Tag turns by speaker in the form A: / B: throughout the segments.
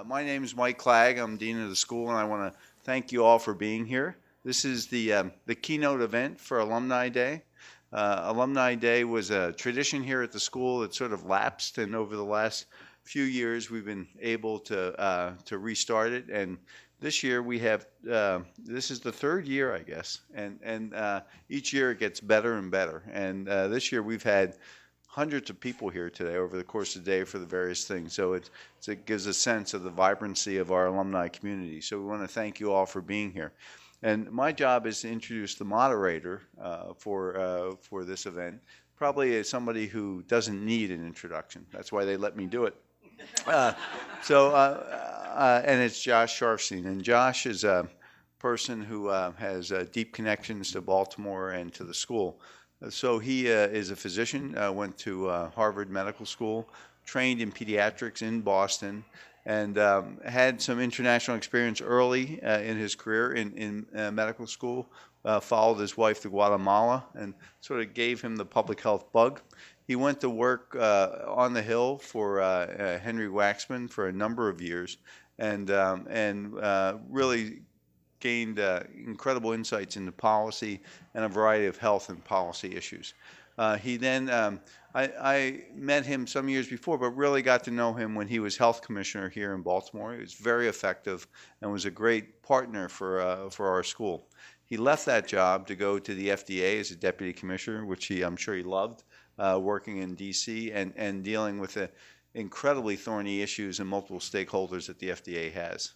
A: My name is Mike Clegg. I'm Dean of the school, and I want to thank you all for being here. This is the keynote event for Alumni Day. Alumni Day was a tradition here at the school that sort of lapsed, and over the last few years, we've been able to restart it. And this year, we have this is the third year, I guess, and each year it gets better and better. And this year, we've had hundreds of people here today over the course of the day for the various things. So it gives a sense of the vibrancy of our alumni community. So we want to thank you all for being here. And my job is to introduce the moderator for this event. Probably as somebody who doesn't need an introduction. That's why they let me do it. Uh, and it's Josh Sharfstein. And Josh is a person who has deep connections to Baltimore and to the school. So he is a physician, went to Harvard Medical School, trained in pediatrics in Boston, and had some international experience early in his career in medical school. Followed his wife to Guatemala and sort of gave him the public health bug. He went to work on the Hill for Henry Waxman for a number of years, and really gained incredible insights into policy and a variety of health and policy issues. He then, I met him some years before, but really got to know him when he was health commissioner here in Baltimore. He was very effective and was a great partner for our school. He left that job to go to the FDA as a deputy commissioner, which I'm sure he loved, working in DC and dealing with the incredibly thorny issues and multiple stakeholders that the FDA has.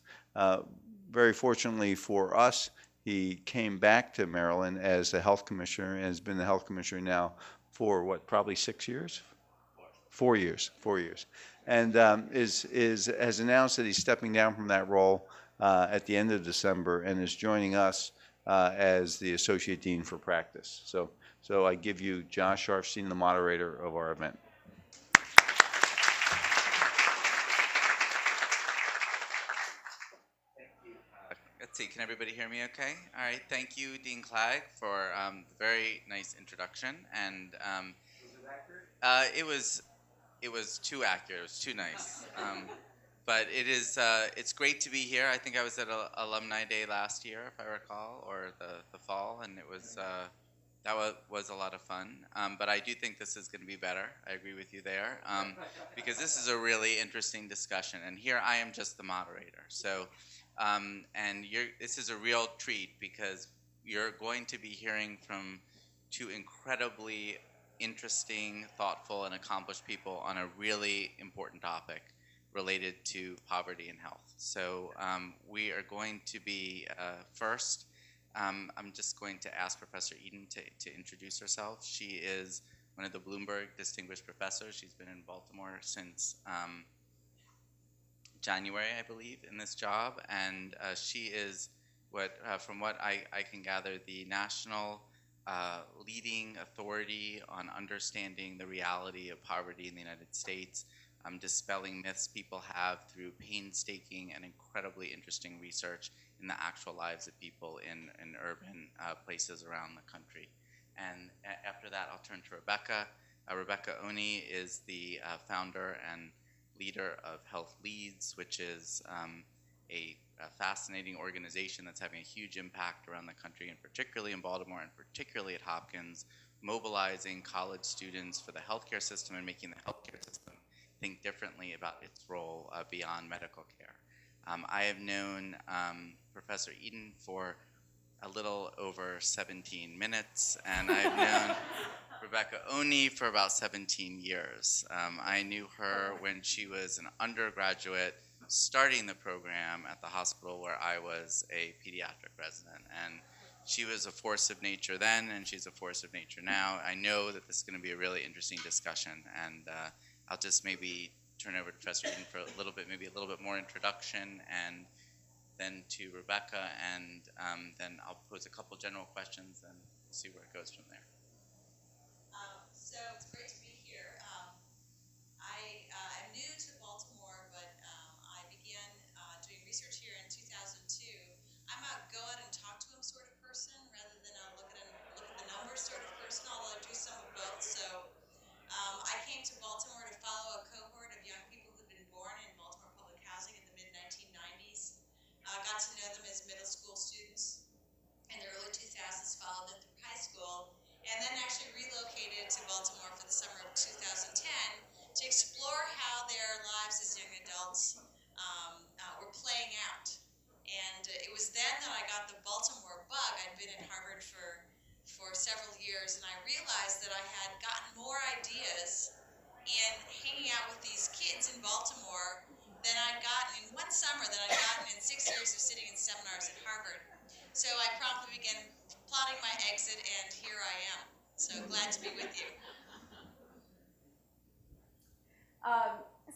A: Very fortunately for us, he came back to Maryland as the health commissioner and has been the health commissioner now for what, probably 6 years? 4 years. 4 years. And has announced that he's stepping down from that role at the end of December and is joining us as the Associate Dean for Practice. So I give you Josh Sharfstein, the moderator of our event.
B: Let's see, can everybody hear me okay? All right, thank you, Dean Clegg, for the very nice introduction. And
A: Was it accurate?
B: it was too accurate, it was too nice. But it's great to be here. I think I was at Alumni Day last year, if I recall, or the fall, and it was that was a lot of fun. But I do think this is going to be better. I agree with you there, because this is a really interesting discussion. And here I am just the moderator. So. This is a real treat because you're going to be hearing from two incredibly interesting, thoughtful, and accomplished people on a really important topic related to poverty and health. So we are going to be first. I'm just going to ask Professor Edin to introduce herself. She is one of the Bloomberg Distinguished Professors. She's been in Baltimore since January, I believe, in this job, and she is from what I can gather, the national leading authority on understanding the reality of poverty in the United States, dispelling myths people have through painstaking and incredibly interesting research in the actual lives of people in urban places around the country. And after that, I'll turn to Rebecca. Rebecca Onie is the founder and leader of Health Leads, which is a fascinating organization that's having a huge impact around the country, and particularly in Baltimore and particularly at Hopkins, mobilizing college students for the healthcare system and making the healthcare system think differently about its role beyond medical care. I have known Professor Edin for a little over 17 minutes, and I've known Rebecca Onie for about 17 years. I knew her when she was an undergraduate starting the program at the hospital where I was a pediatric resident. And she was a force of nature then, and she's a force of nature now. I know that this is going to be a really interesting discussion, and I'll just maybe turn over to Professor Edin for maybe a little bit more introduction, and then to Rebecca, and then I'll pose a couple general questions, and we'll see where it goes from there.
C: So it's great to be here. I am new to Baltimore, but I began doing research here in 2002. I'm a go out and talk to them sort of person rather than a look at the numbers sort of person, although I do some of both. So I came to Baltimore to follow a cohort of young people who'd been born in Baltimore public housing in the mid know them as middle school students. In the early 2000s, followed them through high school, and then actually relocated to Baltimore for the summer of 2010 to explore how their lives as young adults were playing out. And it was then that I got the Baltimore bug. I'd been at Harvard for several years, and I realized that I had gotten more ideas in hanging out with these kids in Baltimore than I'd gotten in one summer than I'd gotten in 6 years of sitting in seminars at Harvard. So I promptly began plotting my exit, and here I am. So glad to be with you.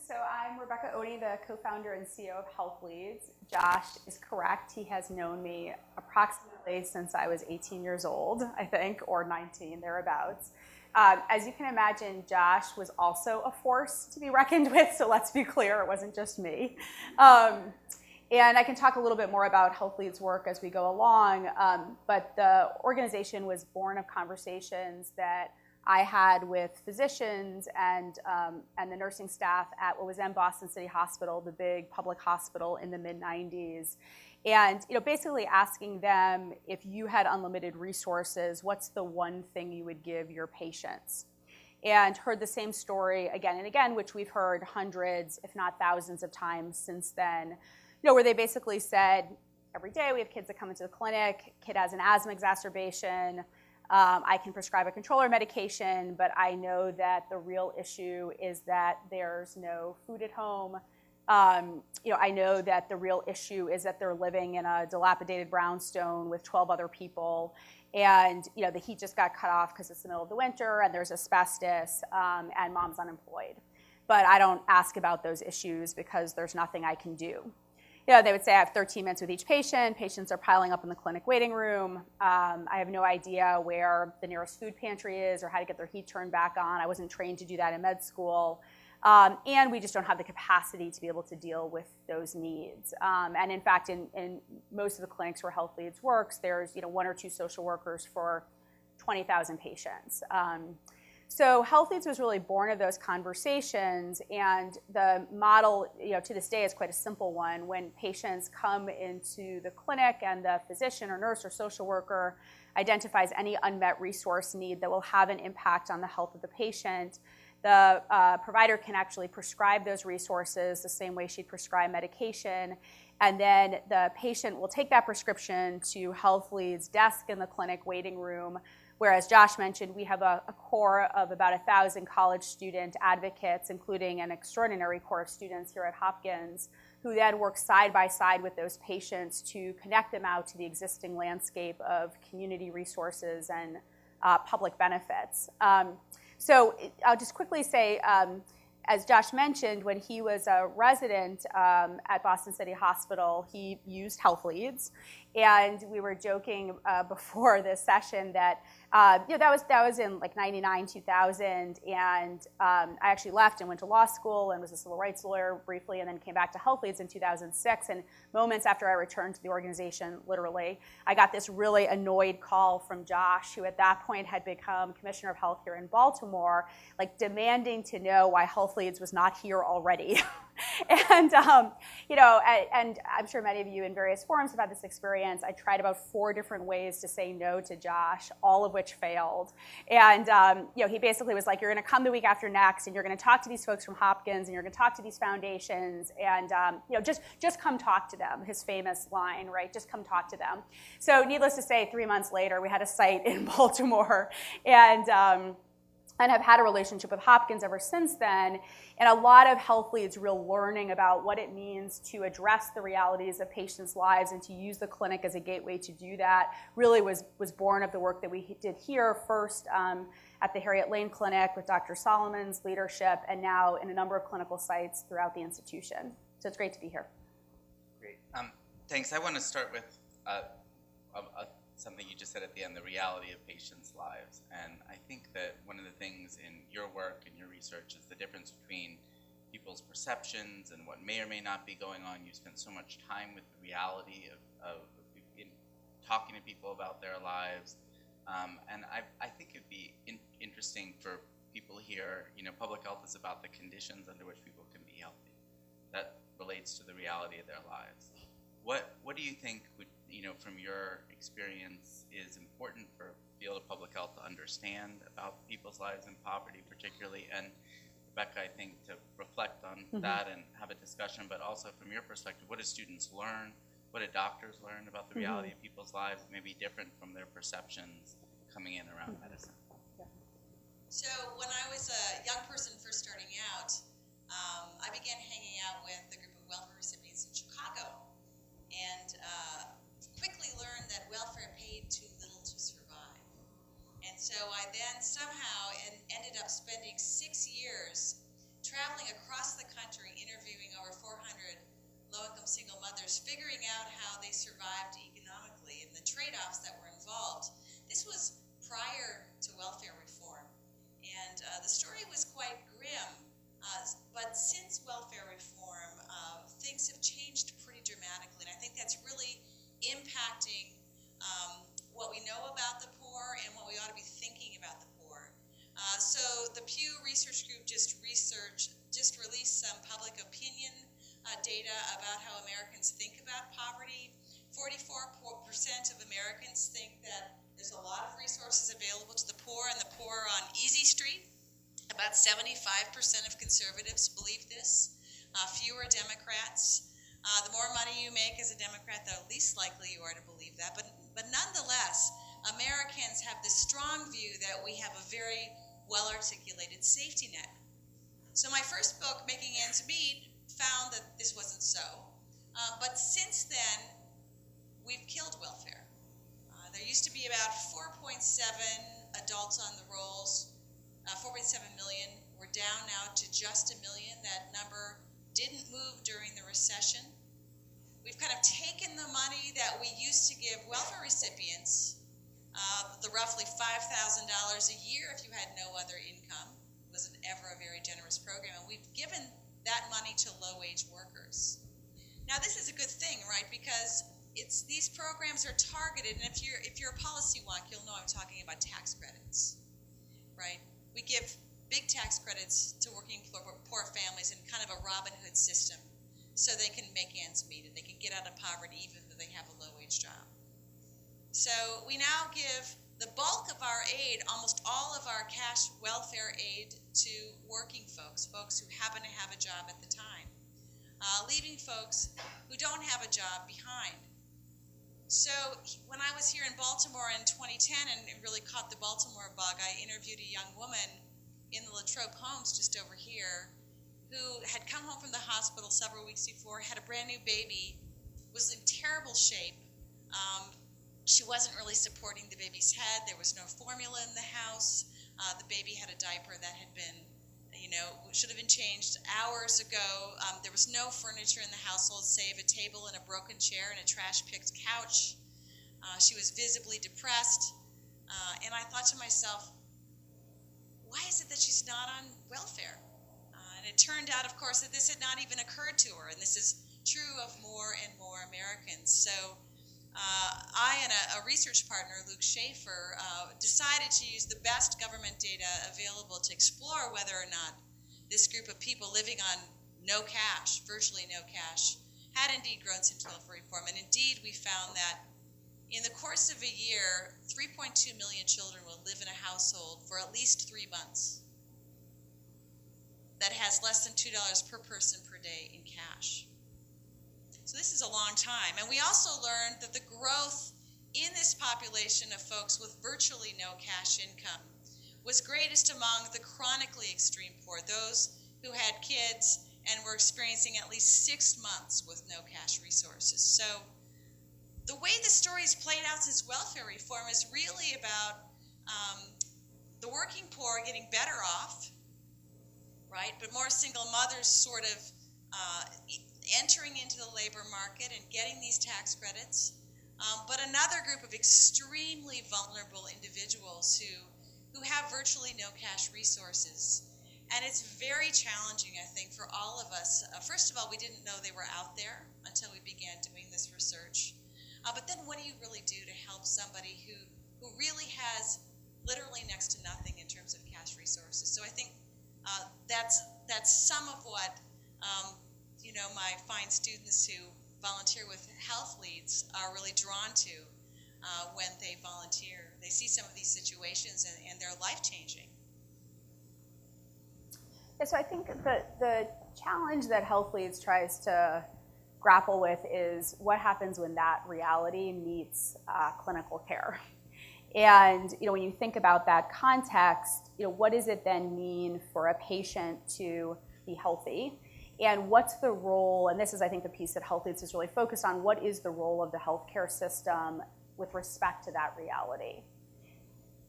D: So I'm Rebecca Onie, the co-founder and CEO of Health Leads. Josh is correct. He has known me approximately since I was 18 years old, I think, or 19, thereabouts. As you can imagine, Josh was also a force to be reckoned with, so let's be clear, it wasn't just me. And I can talk a little bit more about Health Leads' work as we go along, but the organization was born of conversations that I had with physicians and the nursing staff at what was then Boston City Hospital, the big public hospital in the mid-90s. And basically asking them, if you had unlimited resources, what's the one thing you would give your patients? And heard the same story again and again, which we've heard hundreds, if not thousands of times since then, where they basically said, every day we have kids that come into the clinic, kid has an asthma exacerbation, I can prescribe a controller medication, but I know that the real issue is that there's no food at home. I know that the real issue is that they're living in a dilapidated brownstone with 12 other people, and the heat just got cut off because it's the middle of the winter, and there's asbestos, and mom's unemployed. But I don't ask about those issues because there's nothing I can do. They would say I have 13 minutes with each patient. Patients are piling up in the clinic waiting room. I have no idea where the nearest food pantry is or how to get their heat turned back on. I wasn't trained to do that in med school. And we just don't have the capacity to be able to deal with those needs. And in fact, in most of the clinics where Health Leads works, there's one or two social workers for 20,000 patients. So Health Leads was really born of those conversations, and the model, to this day is quite a simple one. When patients come into the clinic and the physician or nurse or social worker identifies any unmet resource need that will have an impact on the health of the patient, the provider can actually prescribe those resources the same way she'd prescribe medication, and then the patient will take that prescription to Health Leads' desk in the clinic waiting room, where, as Josh mentioned, we have a core of about 1,000 college student advocates, including an extraordinary core of students here at Hopkins, who then work side by side with those patients to connect them out to the existing landscape of community resources and public benefits. So I'll just quickly say, as Josh mentioned, when he was a resident at Boston City Hospital, he used Health Leads. And we were joking before this session that that was in like 99, 2000, and I actually left and went to law school and was a civil rights lawyer briefly, and then came back to Health Leads in 2006. And moments after I returned to the organization, literally, I got this really annoyed call from Josh, who at that point had become Commissioner of Health here in Baltimore, like demanding to know why Health Leads was not here already. And and I'm sure many of you in various forums have had this experience. I tried about 4 different ways to say no to Josh, all of which failed. And he basically was like, "You're going to come the week after next, and you're going to talk to these folks from Hopkins, and you're going to talk to these foundations, and just come talk to them." His famous line, right? Just come talk to them. So, needless to say, 3 months later, we had a site in Baltimore, and have had a relationship with Hopkins ever since then. And a lot of Health Leads' real learning about what it means to address the realities of patients' lives and to use the clinic as a gateway to do that really was born of the work that we did here, first at the Harriet Lane Clinic with Dr. Solomon's leadership, and now in a number of clinical sites throughout the institution. So it's great to be here.
B: Great. Thanks. I want to start with something you just said at the end, the reality of patients' lives. And I think that one of the things in your work and your research is the difference between people's perceptions and what may or may not be going on. You spend so much time with the reality of talking to people about their lives. And I think it'd be interesting for people here, public health is about the conditions under which people can be healthy. That relates to the reality of their lives. what do you think would, from your experience, is important for the field of public health to understand about people's lives in poverty, particularly? And Rebecca, I think, to reflect on that and have a discussion, but also from your perspective, what do students learn? What do doctors learn about the reality of people's lives that may be different from their perceptions coming in around medicine?
C: So when I was a young person first starting out, I began hanging out with a group of welfare recipients in Chicago, and quickly learned that welfare paid too little to survive. And so I then somehow ended up spending 6 years traveling across the country, interviewing over 400 low-income single mothers, figuring out how they survived economically and the trade-offs that were involved. This was prior to welfare reform, and the story was quite grim. But since welfare reform, things have changed pretty dramatically, and I think that's really impacting what we know about the poor and what we ought to be thinking about the poor. So the Pew Research Group just released some public opinion data about how Americans think about poverty. 44% of Americans think that there's a lot of resources available to the poor, and the poor are on easy street. About 75% of conservatives believe this. Fewer Democrats. The more money you make as a Democrat, the least likely you are to believe that. But nonetheless, Americans have this strong view that we have a very well-articulated safety net. So my first book, Making Ends Meet, found that this wasn't so. But since then, we've killed welfare. There used to be about 4.7 adults on the rolls, 4.7 million. We're down now to just 1 million. That number didn't move during the recession. We've kind of taken the money that we used to give welfare recipients, the roughly $5,000 a year if you had no other income. It wasn't ever a very generous program, and we've given that money to low-wage workers. Now, this is a good thing, right? Because these programs are targeted, and if you're a policy wonk, you'll know I'm talking about tax credits, right? We give big tax credits to working poor families in kind of a Robin Hood system, so they can make ends meet and they can get out of poverty even though they have a low-wage job. So we now give the bulk of our aid, almost all of our cash welfare aid, to working folks who happen to have a job at the time, leaving folks who don't have a job behind. So when I was here in Baltimore in 2010 and really caught the Baltimore bug, I interviewed a young woman in the Latrobe Homes just over here who had come home from the hospital several weeks before, had a brand new baby, was in terrible shape. She wasn't really supporting the baby's head. There was no formula in the house. The baby had a diaper that had been, should have been changed hours ago. There was no furniture in the household save a table and a broken chair and a trash-picked couch. She was visibly depressed. And I thought to myself, why is it that she's not on welfare? And it turned out, of course, that this had not even occurred to her, and this is true of more and more Americans. So I and a research partner, Luke Schaefer, decided to use the best government data available to explore whether or not this group of people living on no cash, virtually no cash, had indeed grown since welfare reform. And indeed, we found that in the course of a year, 3.2 million children will live in a household for at least 3 months that has less than $2 per person per day in cash. So this is a long time. And we also learned that the growth in this population of folks with virtually no cash income was greatest among the chronically extreme poor, those who had kids and were experiencing at least 6 months with no cash resources. So the way the story's played out since welfare reform is really about the working poor getting better off, right? But more single mothers sort of entering into the labor market and getting these tax credits. But another group of extremely vulnerable individuals who have virtually no cash resources. And it's very challenging, I think, for all of us. First of all, we didn't know they were out there until we began doing this research. But then what do you really do to help somebody who really has literally next to nothing in terms of cash resources? So I think that's some of what my fine students who volunteer with health leads are really drawn to when they volunteer. They see some of these situations and they're life-changing.
D: Yeah, so I think the challenge that Health Leads tries to grapple with is what happens when that reality meets clinical care. And when you think about that context, what does it then mean for a patient to be healthy? And what's the role, and this is I think the piece that Health Leads is really focused on, what is the role of the healthcare system with respect to that reality?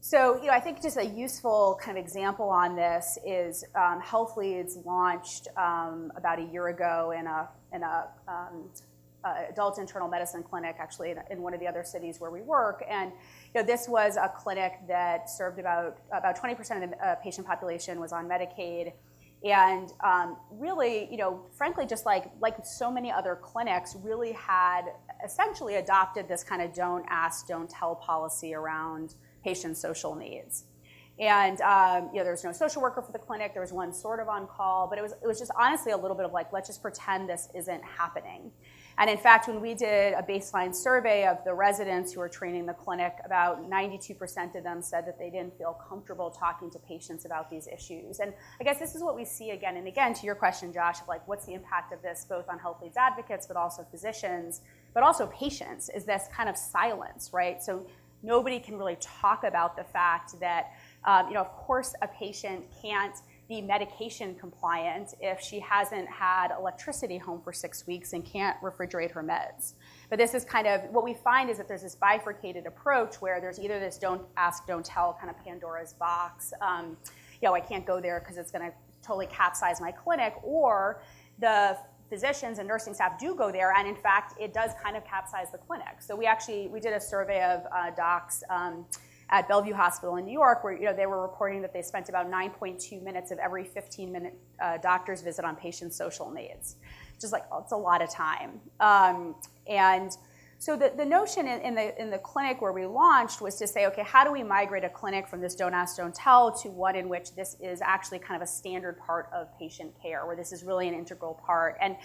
D: So, I think just a useful kind of example on this is Health Leads launched about a year ago in a adult internal medicine clinic, actually in one of the other cities where we work. And this was a clinic that served about 20% of the patient population was on Medicaid. And really, frankly, just like so many other clinics, really had essentially adopted this kind of don't ask, don't tell policy around patient social needs. And there was no social worker for the clinic. There was one sort of on call, but it was just honestly a little bit of like, let's just pretend this isn't happening. And in fact, when we did a baseline survey of the residents who were training the clinic, about 92% of them said that they didn't feel comfortable talking to patients about these issues. And I guess this is what we see again and again, to your question, Josh, of like, what's the impact of this both on Health Leads advocates, but also physicians, but also patients, is this kind of silence, right? So nobody can really talk about the fact that, of course, a patient can't be medication compliant if she hasn't had electricity home for 6 weeks and can't refrigerate her meds. But this is kind of, what we find is that there's this bifurcated approach where there's either this don't ask, don't tell kind of Pandora's box, I can't go there because it's gonna totally capsize my clinic, or the physicians and nursing staff do go there, and in fact, it does kind of capsize the clinic. So we did a survey of docs at Bellevue Hospital in New York, where they were reporting that they spent about 9.2 minutes of every 15-minute doctor's visit on patient social needs. Just like, it's a lot of time. And so the notion in the clinic where we launched was to say, okay, how do we migrate a clinic from this don't ask, don't tell to one in which this is actually kind of a standard part of patient care, where this is really an integral part. And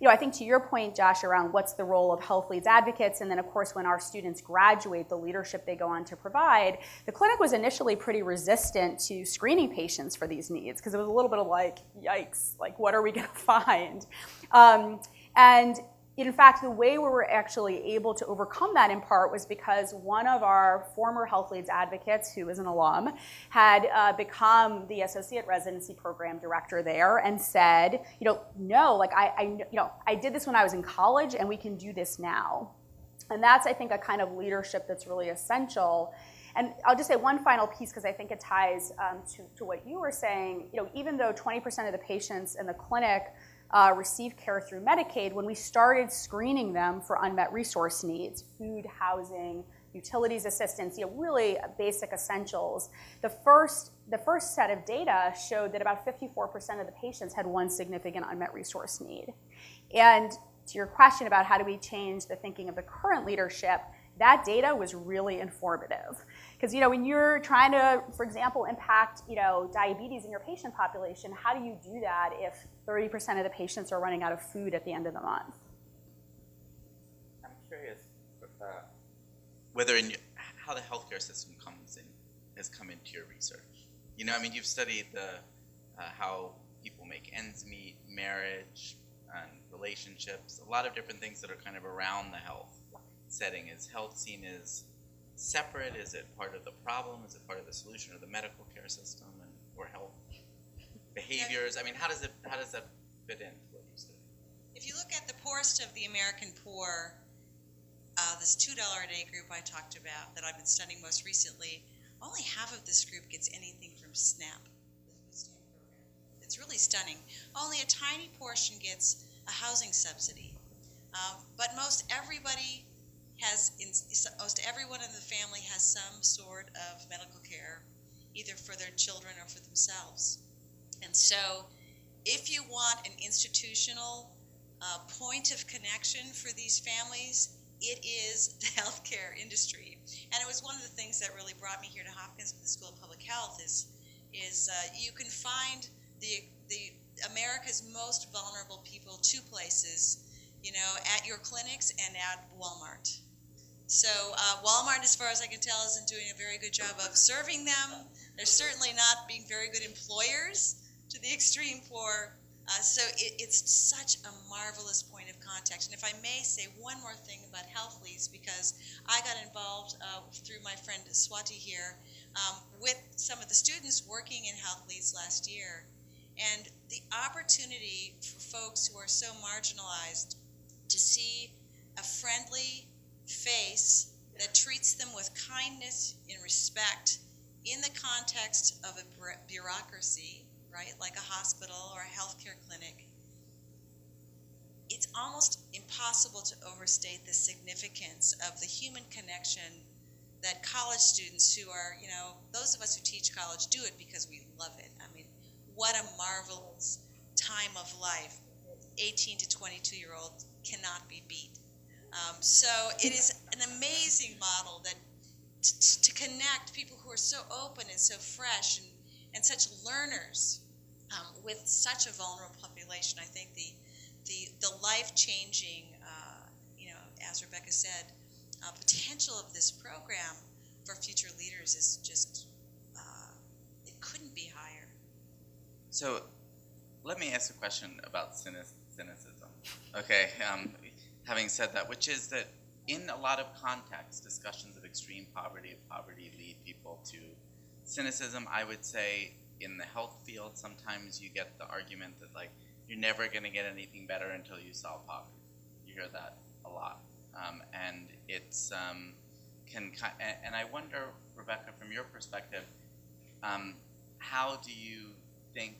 D: I think to your point, Josh, around what's the role of Health Leads advocates, and then of course when our students graduate, the leadership they go on to provide, the clinic was initially pretty resistant to screening patients for these needs, because it was a little bit of like, yikes, like what are we gonna find? And in fact, the way we were actually able to overcome that in part was because one of our former Health Leads advocates, who is an alum, had become the associate residency program director there and said, no, like I did this when I was in college and we can do this now. And that's, I think, a kind of leadership that's really essential. And I'll just say one final piece, because I think it ties to what you were saying. Even though 20% of the patients in the clinic receive care through Medicaid, when we started screening them for unmet resource needs, food, housing, utilities assistance, really basic essentials, the first set of data showed that about 54% of the patients had one significant unmet resource need. And to your question about how do we change the thinking of the current leadership, that data was really informative. Because when you're trying to, for example, impact diabetes in your patient population, how do you do that if 30% of the patients are running out of food at the end of the month?
B: I'm curious how the healthcare system has come into your research. You've studied how people make ends meet, marriage, and relationships, a lot of different things that are kind of around the health setting. Is health seen as separate? Is it part of the problem? Is it part of the solution, or the medical care system or health behaviors? How does that fit into what you study?
C: If you look at the poorest of the American poor, this $2 a day group I talked about that I've been studying most recently, only half of this group gets anything from SNAP, the food stamp program. It's really stunning. Only a tiny portion gets a housing subsidy. But most everyone in the family has some sort of medical care, either for their children or for themselves. And so if you want an institutional point of connection for these families, it is the healthcare industry. And it was one of the things that really brought me here to Hopkins for the School of Public Health is you can find the America's most vulnerable people two places. at your clinics and at Walmart. So Walmart, as far as I can tell, isn't doing a very good job of serving them. They're certainly not being very good employers to the extreme poor. So it's such a marvelous point of contact. And if I may say one more thing about health leads, because I got involved through my friend Swati here with some of the students working in health leads last year. And the opportunity for folks who are so marginalized to see a friendly face that treats them with kindness and respect in the context of a bureaucracy, right, like a hospital or a healthcare clinic, it's almost impossible to overstate the significance of the human connection that college students who are, those of us who teach college do it because we love it. I mean, what a marvelous time of life. 18 to 22-year-olds cannot be beat. So it is an amazing model that to connect people who are so open and so fresh and such learners with such a vulnerable population. I think the life-changing, as Rebecca said, potential of this program for future leaders is just, it couldn't be higher.
B: So let me ask a question about cynicism. Okay, having said that, which is that in a lot of contexts, discussions of extreme poverty lead people to cynicism. I would say in the health field, sometimes you get the argument that you're never going to get anything better until you solve poverty. You hear that a lot, and it's and I wonder, Rebecca, from your perspective, how do you think?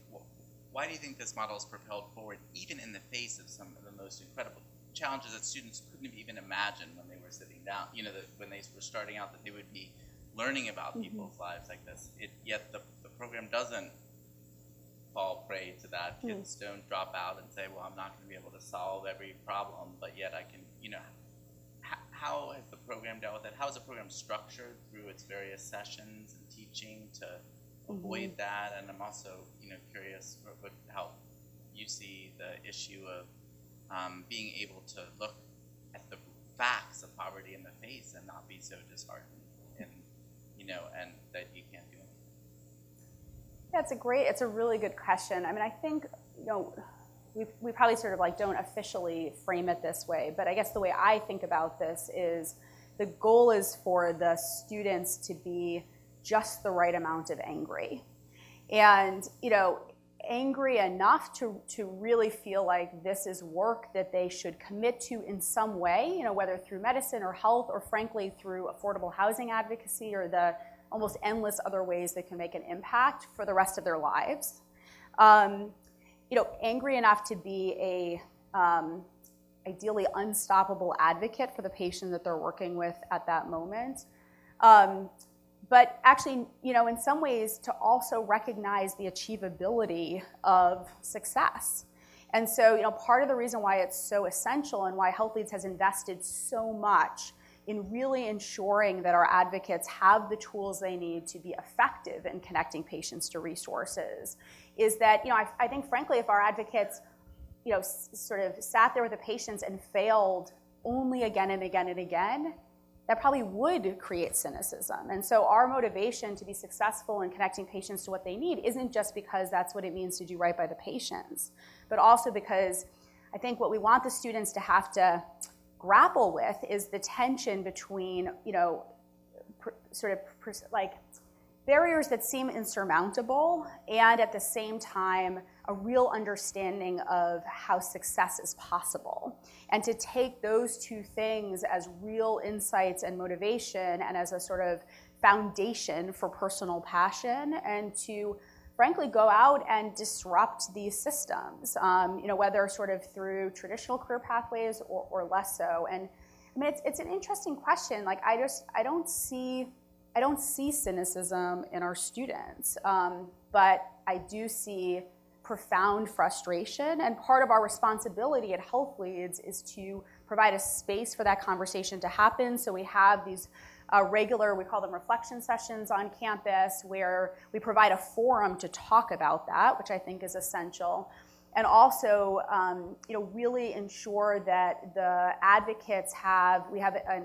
B: Why do you think this model is propelled forward, even in the face of some of the most incredible challenges that students couldn't have even imagined when they were sitting down? That when they were starting out, that they would be learning about people's lives like this. Yet the program doesn't fall prey to that. Kids don't drop out and say, well, I'm not going to be able to solve every problem, but yet I can, how has the program dealt with it? How is the program structured through its various sessions and teaching to avoid that? And I'm also, curious how you see the issue of being able to look at the facts of poverty in the face and not be so disheartened, and and that you can't do anything.
D: Yeah, it's a really good question. I mean, I think, we probably sort of don't officially frame it this way, but I guess the way I think about this is the goal is for the students to be just the right amount of angry. And, angry enough to really feel like this is work that they should commit to in some way, whether through medicine or health or frankly through affordable housing advocacy or the almost endless other ways they can make an impact for the rest of their lives. Angry enough to be a ideally unstoppable advocate for the patient that they're working with at that moment. But actually, in some ways to also recognize the achievability of success. And so, part of the reason why it's so essential and why Health Leads has invested so much in really ensuring that our advocates have the tools they need to be effective in connecting patients to resources is that, I think frankly, if our advocates, sort of sat there with the patients and failed only again and again and again, that probably would create cynicism. And so our motivation to be successful in connecting patients to what they need isn't just because that's what it means to do right by the patients, but also because I think what we want the students to have to grapple with is the tension between, barriers that seem insurmountable and at the same time a real understanding of how success is possible. And to take those two things as real insights and motivation and as a sort of foundation for personal passion and to frankly go out and disrupt these systems, whether sort of through traditional career pathways or less so. And I mean, it's an interesting question. I don't see cynicism in our students, but I do see profound frustration. And part of our responsibility at Health Leads is to provide a space for that conversation to happen. So we have these regular, we call them reflection sessions on campus, where we provide a forum to talk about that, which I think is essential. and also, really ensure that the advocates we have a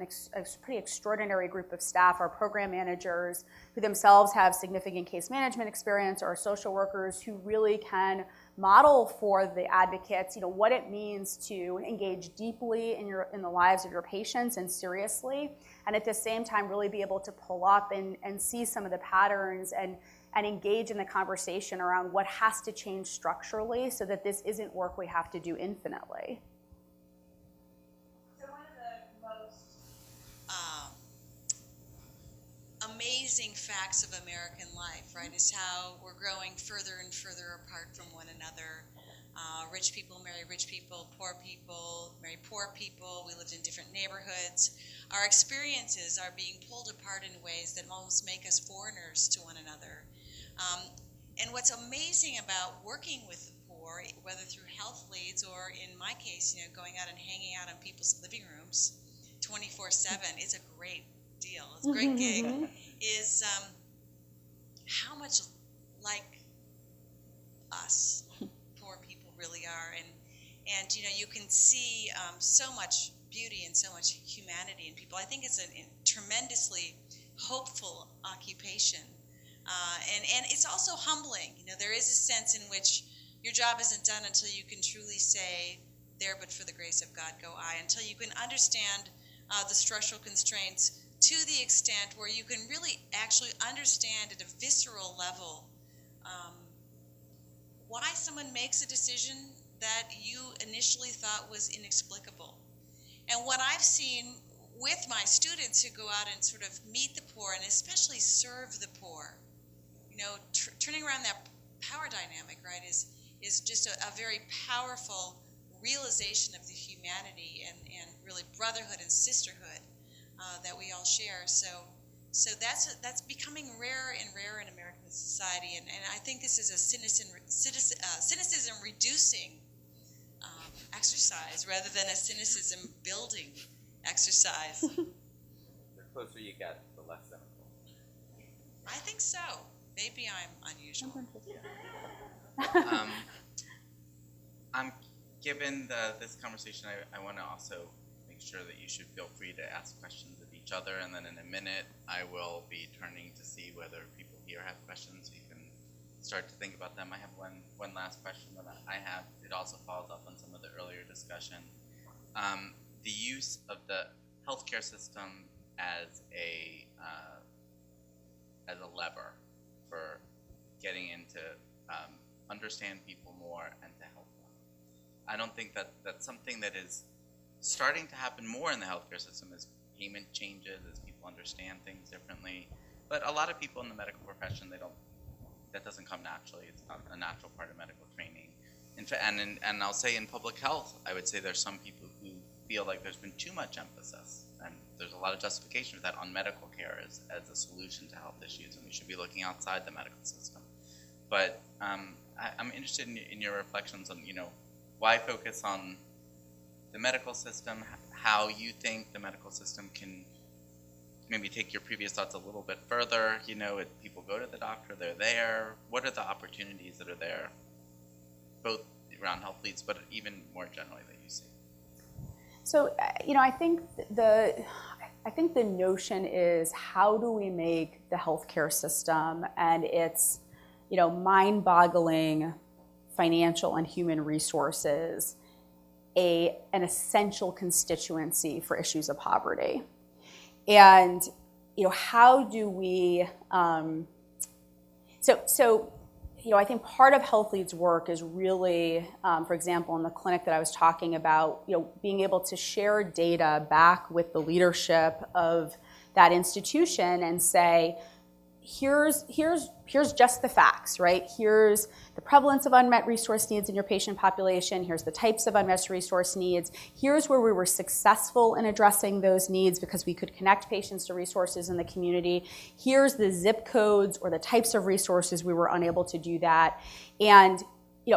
D: pretty extraordinary group of staff, our program managers, who themselves have significant case management experience, or social workers who really can model for the advocates, what it means to engage deeply in the lives of your patients and seriously, and at the same time really be able to pull up and see some of the patterns and engage in the conversation around what has to change structurally so that this isn't work we have to do infinitely.
C: So one of the most amazing facts of American life, right, is how we're growing further and further apart from one another. Rich people marry rich people marry poor people. We lived in different neighborhoods. Our experiences are being pulled apart in ways that almost make us foreigners to one another. And what's amazing about working with the poor, whether through health leads or in my case, going out and hanging out in people's living rooms 24/7, it's a great deal. It's a great gig. Is how much like us poor people really are, and you can see so much beauty and so much humanity in people. I think it's a tremendously hopeful occupation. And it's also humbling. There is a sense in which your job isn't done until you can truly say, there but for the grace of God go I, until you can understand the structural constraints to the extent where you can really actually understand at a visceral level why someone makes a decision that you initially thought was inexplicable. And what I've seen with my students who go out and sort of meet the poor and especially serve the poor, turning around that power dynamic, right, is just a very powerful realization of the humanity and really brotherhood and sisterhood that we all share. So that's becoming rarer and rarer in American society, and I think this is a cynicism reducing exercise rather than a cynicism building exercise.
B: The closer you get, the less cynical.
C: I think so. Maybe I'm unusual.
B: Given this conversation, I want to also make sure that you should feel free to ask questions of each other, and then in a minute I will be turning to see whether people here have questions. You can start to think about them. I have one last question that I have. It also follows up on some of the earlier discussion. The use of the healthcare system as a lever for getting into understand people more and to help them. I don't think that's something that is starting to happen more in the healthcare system as payment changes, as people understand things differently. But a lot of people in the medical profession, that doesn't come naturally. It's not a natural part of medical training. And I'll say in public health, I would say there's some people who feel like there's been too much emphasis, and there's a lot of justification for that on medical care as a solution to health issues, and we should be looking outside the medical system. But I'm interested in your reflections on, why focus on the medical system, how you think the medical system can maybe take your previous thoughts a little bit further. If people go to the doctor, they're there. What are the opportunities that are there, both around health leads, but even more generally that you see?
D: So, I think the notion is, how do we make the healthcare system and its, mind-boggling financial and human resources an essential constituency for issues of poverty? And, how do we, I think part of Health Lead's work is really, for example, in the clinic that I was talking about, being able to share data back with the leadership of that institution and say, here's just the facts, right? Here's the prevalence of unmet resource needs in your patient population. Here's the types of unmet resource needs. Here's where we were successful in addressing those needs because we could connect patients to resources in the community. Here's the zip codes or the types of resources we were unable to do that. And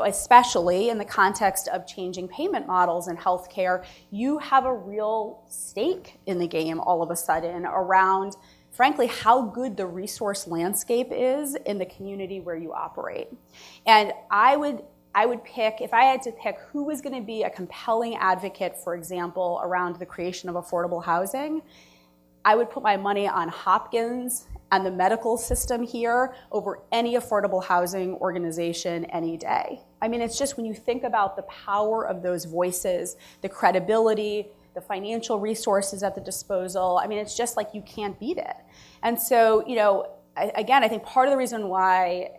D: especially in the context of changing payment models in healthcare, you have a real stake in the game all of a sudden around, frankly, how good the resource landscape is in the community where you operate. And I would I would pick, if I had to pick who was going to be a compelling advocate, for example, around the creation of affordable housing, I would put my money on Hopkins and the medical system here over any affordable housing organization any day. I mean, it's just when you think about the power of those voices, the credibility, the financial resources at the disposal, I mean, it's just like you can't beat it. And so, you know, again, I think part of the reason why,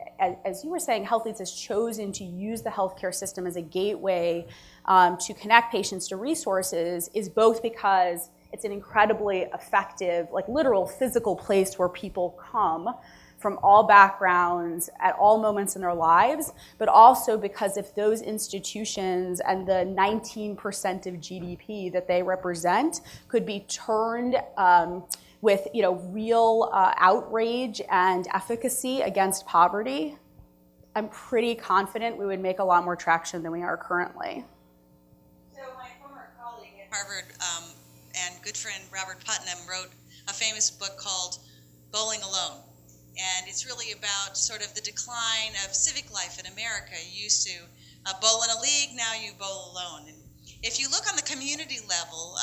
D: as you were saying, HealthLeads has chosen to use the healthcare system as a gateway to connect patients to resources is both because it's an incredibly effective, like literal physical place where people come from all backgrounds at all moments in their lives, but also because if those institutions and the 19% of GDP that they represent could be turned with, you know, real outrage and efficacy against poverty, I'm pretty confident we would make a lot more traction than we are currently.
C: So my former colleague at Harvard and good friend Robert Putnam wrote a famous book called Bowling Alone. And it's really about sort of the decline of civic life in America. You used to bowl in a league, now you bowl alone. And if you look on the community level,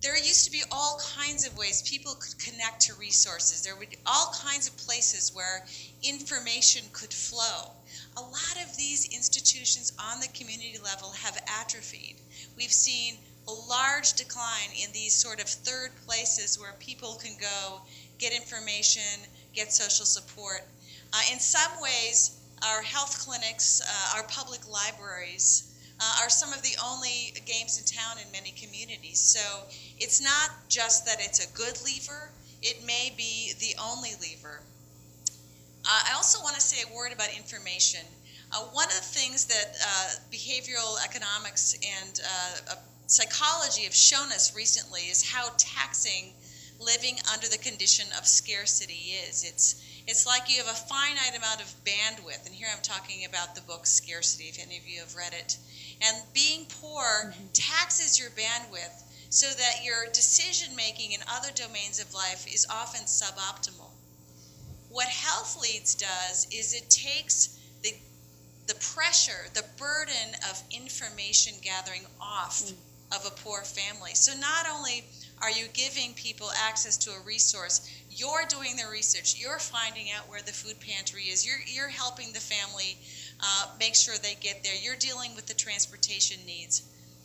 C: there used to be all kinds of ways people could connect to resources. There would be all kinds of places where information could flow. A lot of these institutions on the community level have atrophied. We've seen a large decline in these sort of third places where people can go get information, get social support. In some ways, our health clinics, our public libraries, are some of the only games in town in many communities. So it's not just that it's a good lever, it may be the only lever. I also want to say a word about information. One of the things that behavioral economics and psychology have shown us recently is how taxing living under the condition of scarcity is. It's like you have a finite amount of bandwidth, and here I'm talking about the book Scarcity, if any of you have read it. And being poor taxes your bandwidth so that your decision making in other domains of life is often suboptimal. What HealthLeads does is it takes the pressure, the burden of information gathering off of a poor family. So not only are you giving people access to a resource, you're doing the research, you're finding out where the food pantry is, you're helping the family make sure they get there, you're dealing with the transportation needs.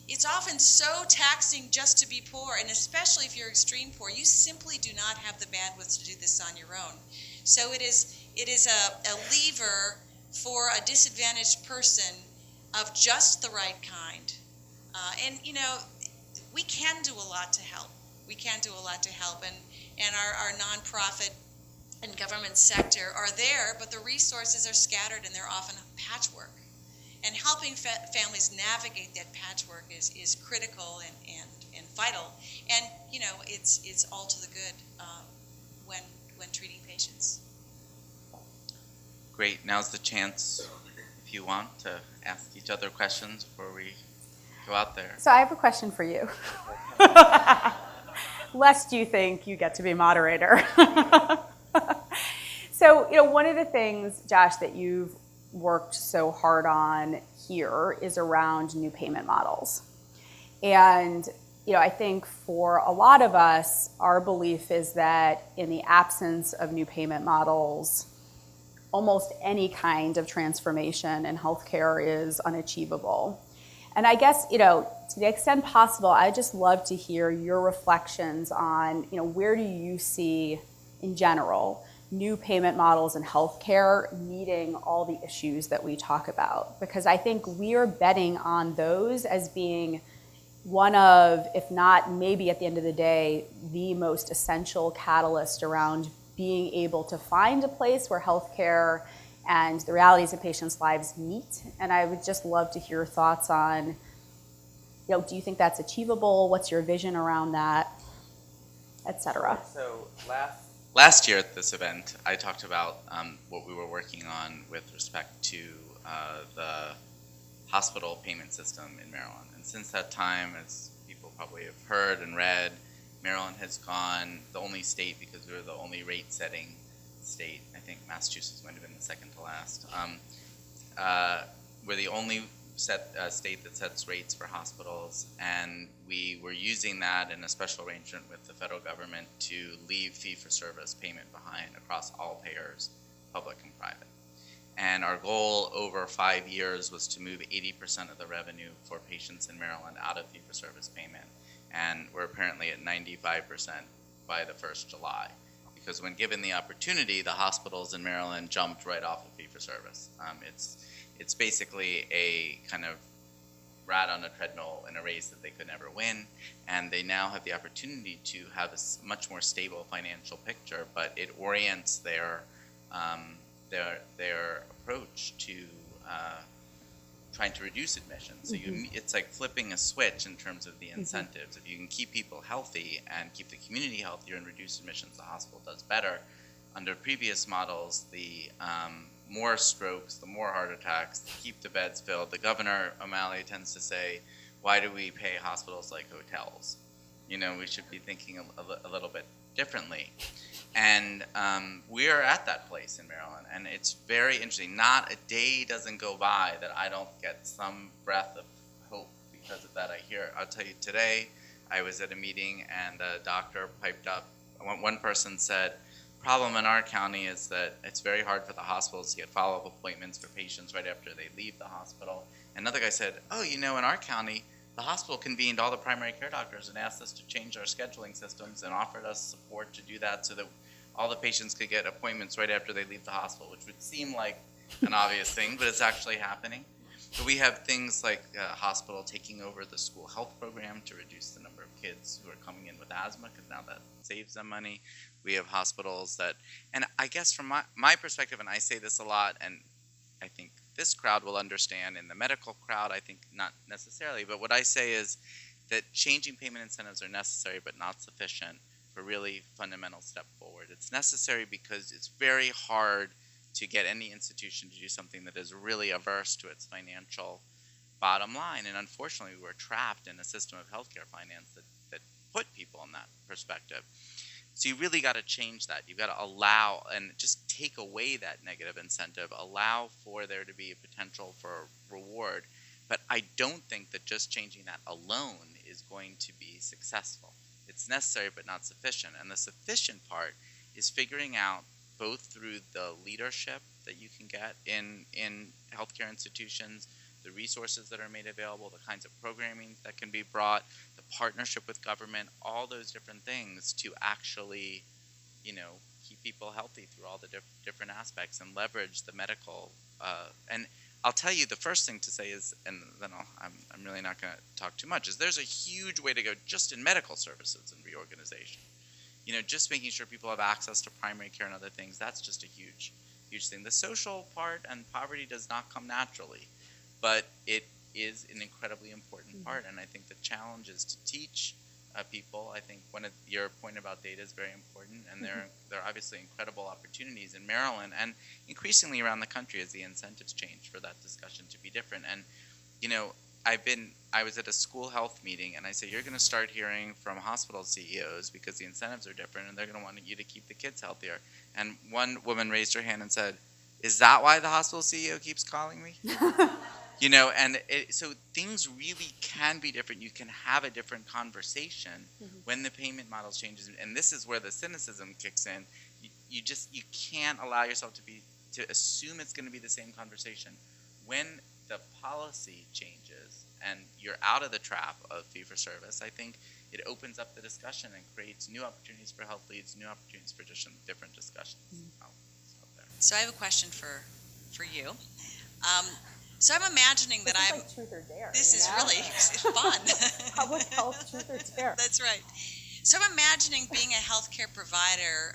C: It's often so taxing just to be poor, and especially if you're extreme poor, you simply do not have the bandwidth to do this on your own. So it is a lever for a disadvantaged person of just the right kind. And you know, we can do a lot to help. We can do a lot to help, and our nonprofit and government sector are there, but the resources are scattered and they're often patchwork. And helping families navigate that patchwork is critical and vital. And you know, it's all to the good when treating patients.
B: Great. Now's the chance, if you want, to ask each other questions before we go out there.
D: So I have a question for you. Lest you think you get to be moderator. So, you know, one of the things, Josh, that you've worked so hard on here is around new payment models. And, you know, I think for a lot of us, our belief is that in the absence of new payment models, almost any kind of transformation in healthcare is unachievable. And I guess, you know, to the extent possible, I'd just love to hear your reflections on, you know, where do you see, in general, new payment models in healthcare meeting all the issues that we talk about? Because I think we are betting on those as being one of, if not maybe at the end of the day, the most essential catalyst around being able to find a place where healthcare and the realities of patients' lives meet. And I would just love to hear your thoughts on, you know, do you think that's achievable? What's your vision around that, et cetera?
B: So last year at this event, I talked about what we were working on with respect to the hospital payment system in Maryland. And since that time, as people probably have heard and read, Maryland has gone the only state, because we were the only rate-setting state. I think Massachusetts might have been the second to last. we're the only state that sets rates for hospitals, and we were using that in a special arrangement with the federal government to leave fee-for-service payment behind across all payers, public and private. And our goal over 5 years was to move 80% of the revenue for patients in Maryland out of fee-for-service payment. And we're apparently at 95% by the 1st July. Because when given the opportunity, the hospitals in Maryland jumped right off of fee-for-service. It's basically a kind of rat on a treadmill in a race that they could never win, and they now have the opportunity to have a much more stable financial picture, but it orients their approach to trying to reduce admissions. So it's like flipping a switch in terms of the incentives. If you can keep people healthy and keep the community healthier and reduce admissions, the hospital does better. Under previous models, the more strokes, the more heart attacks, keep the beds filled. The Governor O'Malley tends to say, why do we pay hospitals like hotels? You know, we should be thinking a little bit differently. And we are at that place in Maryland, and it's very interesting. Not a day doesn't go by that I don't get some breath of hope because of that. I'll tell you, today I was at a meeting and a doctor piped up. One person said, problem in our county is that it's very hard for the hospitals to get follow-up appointments for patients right after they leave the hospital. Another guy said, oh, you know, in our county, the hospital convened all the primary care doctors and asked us to change our scheduling systems and offered us support to do that so that all the patients could get appointments right after they leave the hospital, which would seem like an obvious thing, but it's actually happening. So we have things like hospital taking over the school health program to reduce the number of kids who are coming in with asthma, because now that saves them money. We have hospitals that, and I guess from my perspective, and I say this a lot, and I think this crowd will understand, in the medical crowd, I think not necessarily, but what I say is that changing payment incentives are necessary but not sufficient for really fundamental step forward. It's necessary because it's very hard to get any institution to do something that is really averse to its financial bottom line. And unfortunately, we're trapped in a system of healthcare finance that put people in that perspective. So you really got to change that. You've got to allow and just take away that negative incentive, allow for there to be a potential for reward. But I don't think that just changing that alone is going to be successful. It's necessary but not sufficient. And the sufficient part is figuring out, both through the leadership that you can get in healthcare institutions, the resources that are made available, the kinds of programming that can be brought, the partnership with government, all those different things to actually, you know, keep people healthy through all the different aspects and leverage the medical. And I'll tell you, the first thing to say is, and then I'm really not going to talk too much, is there's a huge way to go just in medical services and reorganization. You know, just making sure people have access to primary care and other things, that's just a huge thing. The social part and poverty does not come naturally, but it is an incredibly important part. And I think the challenge is to teach people. I think your point about data is very important, and there are obviously incredible opportunities in Maryland and increasingly around the country as the incentives change for that discussion to be different. And, you know, I was at a school health meeting, and I said, you're going to start hearing from hospital CEOs because the incentives are different, and they're going to want you to keep the kids healthier. And one woman raised her hand and said, is that why the hospital CEO keeps calling me? You know, and so things really can be different. You can have a different conversation when the payment models changes. And this is where the cynicism kicks in. You can't allow yourself to assume it's going to be the same conversation. When the policy changes and you're out of the trap of fee-for-service, I think it opens up the discussion and creates new opportunities for health leads, new opportunities for different discussions. I'll stop there.
C: So I have a question for you. So I'm imagining that
D: this is like truth or dare.
C: This is really fun.
D: Public health truth or dare.
C: That's right. So I'm imagining being a healthcare provider,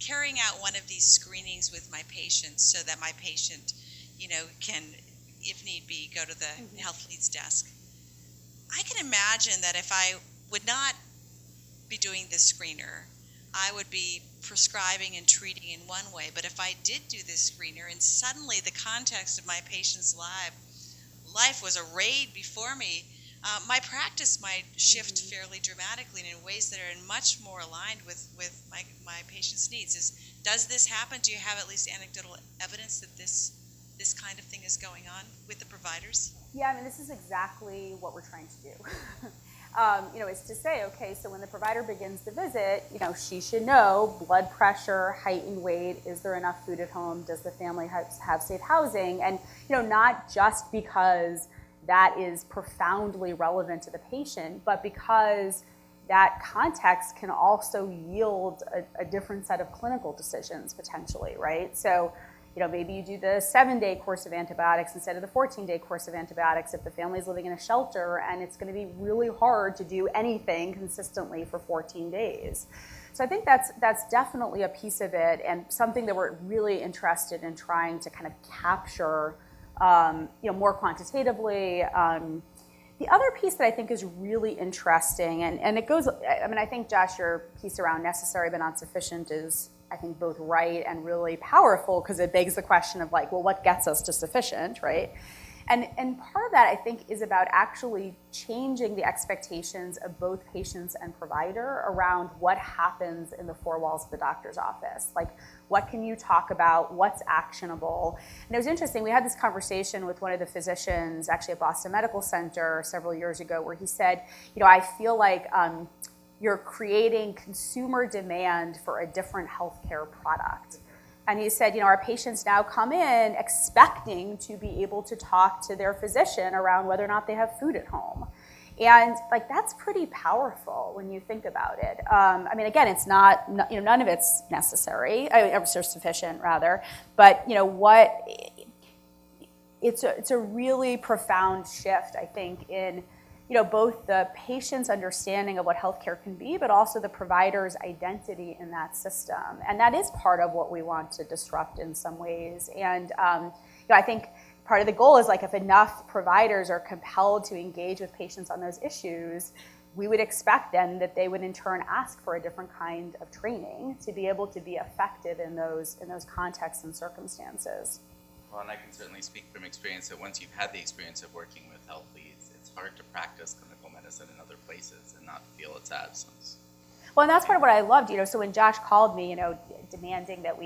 C: carrying out one of these screenings with my patients so that my patient, you know, can, if need be, go to the health leads desk. I can imagine that if I would not be doing this screener, I would be prescribing and treating in one way. But if I did do this screener and suddenly the context of my patient's life was arrayed before me, my practice might shift fairly dramatically and in ways that are much more aligned with my patient's needs. Does this happen? Do you have at least anecdotal evidence that this this kind of thing is going on with the providers?
D: Yeah, I mean, this is exactly what we're trying to do. Is to say, okay, so when the provider begins the visit, she should know blood pressure, height and weight, is there enough food at home, does the family have safe housing, and, not just because that is profoundly relevant to the patient, but because that context can also yield a different set of clinical decisions potentially, right? So, maybe you do the 7-day course of antibiotics instead of the 14-day course of antibiotics if the family is living in a shelter and it's going to be really hard to do anything consistently for 14 days. So I think that's definitely a piece of it and something that we're really interested in trying to kind of capture, more quantitatively. The other piece that I think is really interesting, and it goes, I think, Josh, your piece around necessary but not sufficient is, I think, both right and really powerful because it begs the question of like, well, what gets us to sufficient, right? And part of that, I think, is about actually changing the expectations of both patients and provider around what happens in the four walls of the doctor's office. Like, what can you talk about? What's actionable? And it was interesting. We had this conversation with one of the physicians, actually at Boston Medical Center several years ago, where he said, I feel like you're creating consumer demand for a different healthcare product. And he said, our patients now come in expecting to be able to talk to their physician around whether or not they have food at home. And that's pretty powerful when you think about it. Again, it's not, none of it's necessary, or sufficient rather, but it's a really profound shift, I think, in both the patient's understanding of what healthcare can be, but also the provider's identity in that system. And that is part of what we want to disrupt in some ways. And I think part of the goal is if enough providers are compelled to engage with patients on those issues, we would expect then that they would in turn ask for a different kind of training to be able to be effective in those contexts and circumstances.
B: Well, and I can certainly speak from experience that once you've had the experience of working with health leads, it's hard to practice clinical medicine in other places and not feel its absence.
D: Well, and that's part of what I loved, so when Josh called me, demanding that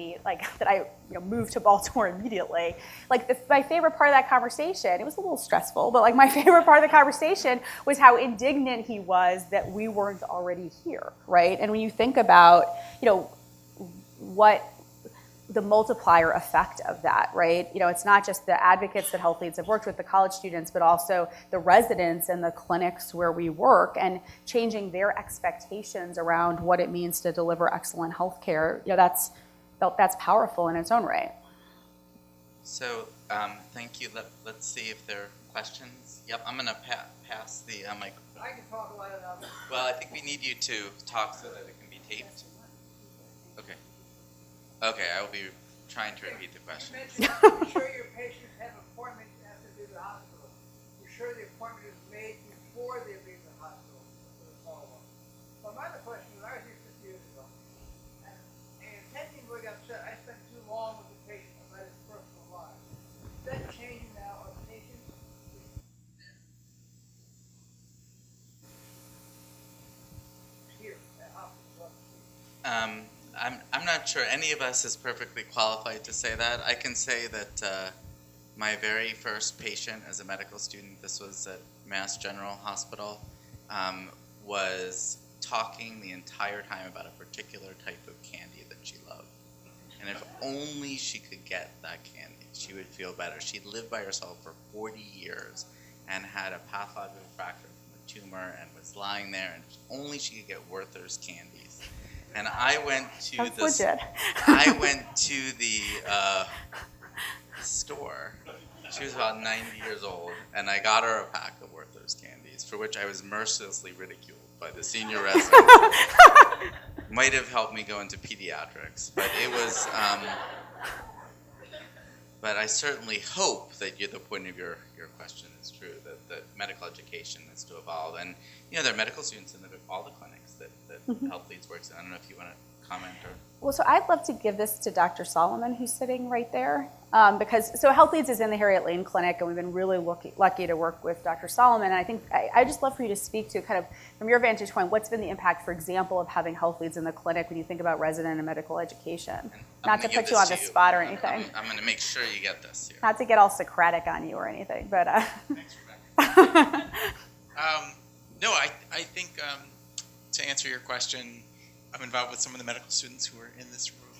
D: that I move to Baltimore immediately, my favorite part of that conversation, it was a little stressful, but my favorite part of the conversation was how indignant he was that we weren't already here, right? And when you think about, what the multiplier effect of that, right? It's not just the advocates that health leads have worked with, the college students, but also the residents and the clinics where we work, and changing their expectations around what it means to deliver excellent health care. That's powerful in its own right.
B: So thank you. Let's see if there are questions. Yep, I'm going to pass the microphone.
E: I can talk about it now.
B: Well, I think we need you to talk so that it can be taped. Okay. Okay, I will be trying to repeat the question.
E: You mentioned you're sure your patients have appointments after they leave the hospital. You're sure the appointment is made before they leave the hospital for the follow-up. But my other question was, I was here 50 years ago, and attending would get upset. I spent too long with the patient about his personal life. Is that changing now? Are patients here at hospital?
B: I'm not sure any of us is perfectly qualified to say that. I can say that my very first patient as a medical student, this was at Mass General Hospital, was talking the entire time about a particular type of candy that she loved. And if only she could get that candy, she would feel better. She'd lived by herself for 40 years and had a pathological fracture from a tumor and was lying there, and if only she could get Werther's candies. And I went to the store. She was about 90 years old, and I got her a pack of Werther's candies, for which I was mercilessly ridiculed by the senior residents. Might have helped me go into pediatrics, but it was. But I certainly hope that the point of your question is true, that medical education is to evolve. And there are medical students in all the clinics that Health Leads works in. I don't know if you want to comment or.
D: Well, so I'd love to give this to Dr. Solomon, who's sitting right there, because Health Leads is in the Harriet Lane Clinic, and we've been really lucky to work with Dr. Solomon. And I think I just love for you to speak to kind of from your vantage point, what's been the impact, for example, of having Health Leads in the clinic when you think about resident and medical education? Not to put you on the spot or anything.
B: I'm going to make sure you get this here.
D: Not to get all Socratic on you or anything, but.
B: Thanks, Rebecca. No, I think to answer your question, I'm involved with some of the medical students who are in this room.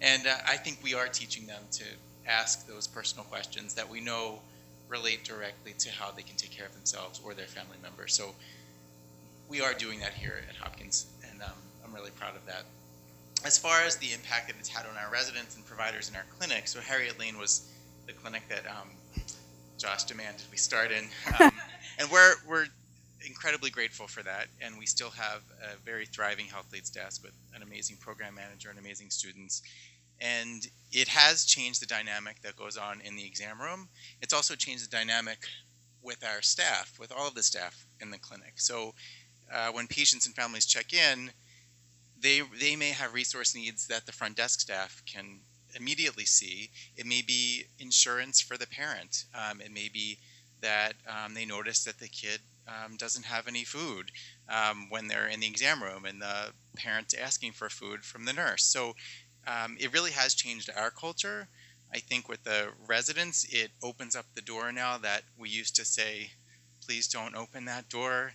B: And I think we are teaching them to ask those personal questions that we know relate directly to how they can take care of themselves or their family members. So we are doing that here at Hopkins, and I'm really proud of that. As far as the impact that it's had on our residents and providers in our clinic, so Harriet Lane was the clinic that Josh demanded we start in. And we're incredibly grateful for that, and we still have a very thriving Health Leads desk with an amazing program manager and amazing students. And it has changed the dynamic that goes on in the exam room. It's also changed the dynamic with our staff, with all of the staff in the clinic. So when patients and families check in, they may have resource needs that the front desk staff can immediately see. It may be insurance for the parent. It may be that they notice that the kid doesn't have any food when they're in the exam room and the parent's asking for food from the nurse. So it really has changed our culture. I think with the residents, it opens up the door now that we used to say, please don't open that door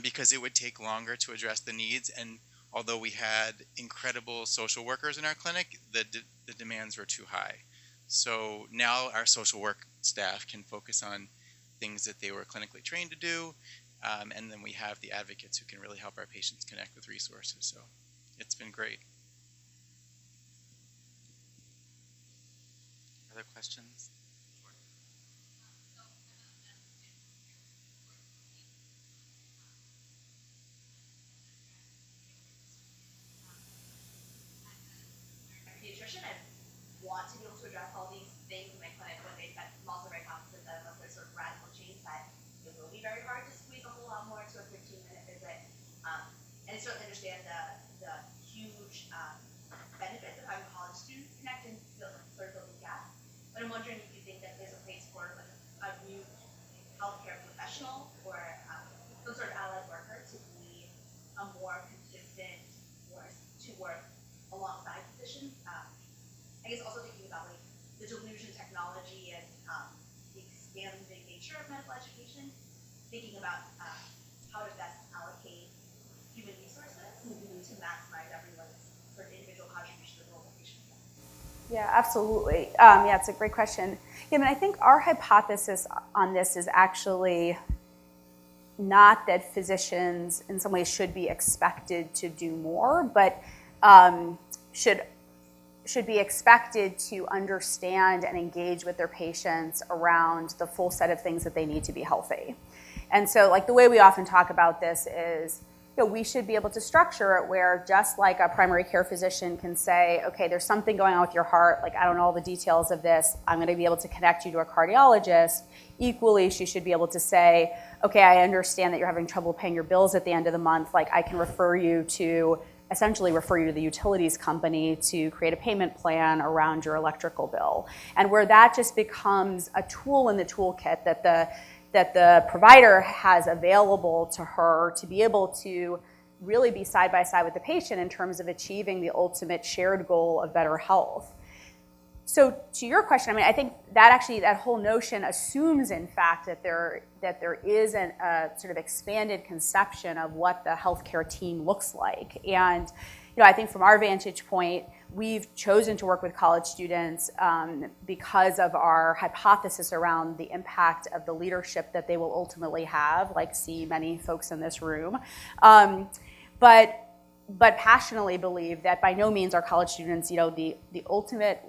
B: because it would take longer to address the needs. And although we had incredible social workers in our clinic, the demands were too high. So now our social work staff can focus on things that they were clinically trained to do, and then we have the advocates who can really help our patients connect with resources. So it's been great. Other questions?
F: Pediatrician, I want to be able to address all these things in my clinic when they, I'm also very confident that unless there's sort of radical change that it will be very hard to squeeze a whole lot more into a 15-minute visit. And I certainly understand the huge benefits of having college students connect and sort of fill the gap. But I'm wondering if you think that there's a place for like a new healthcare professional or some sort of allied worker to be a more consistent force to work alongside physicians. I guess also thinking about like the delusion technology and the expanding nature of medical education, thinking about how to best allocate human resources to maximize everyone's sort of individual contribution to the global patient care.
D: Yeah, absolutely. Yeah, it's a great question. Yeah, I mean, I think our hypothesis on this is actually not that physicians in some ways should be expected to do more, but should be expected to understand and engage with their patients around the full set of things that they need to be healthy. And so like the way we often talk about this is, we should be able to structure it where just like a primary care physician can say, okay, there's something going on with your heart, like I don't know all the details of this, I'm gonna be able to connect you to a cardiologist. Equally, she should be able to say, okay, I understand that you're having trouble paying your bills at the end of the month, like I can essentially refer you to the utilities company to create a payment plan around your electrical bill. And where that just becomes a tool in the toolkit that the provider has available to her to be able to really be side by side with the patient in terms of achieving the ultimate shared goal of better health. So to your question, I mean, I think that whole notion assumes, in fact, that there is a sort of expanded conception of what the healthcare team looks like. And I think from our vantage point, we've chosen to work with college students because of our hypothesis around the impact of the leadership that they will ultimately have, like see many folks in this room. But passionately believe that by no means are college students, the ultimate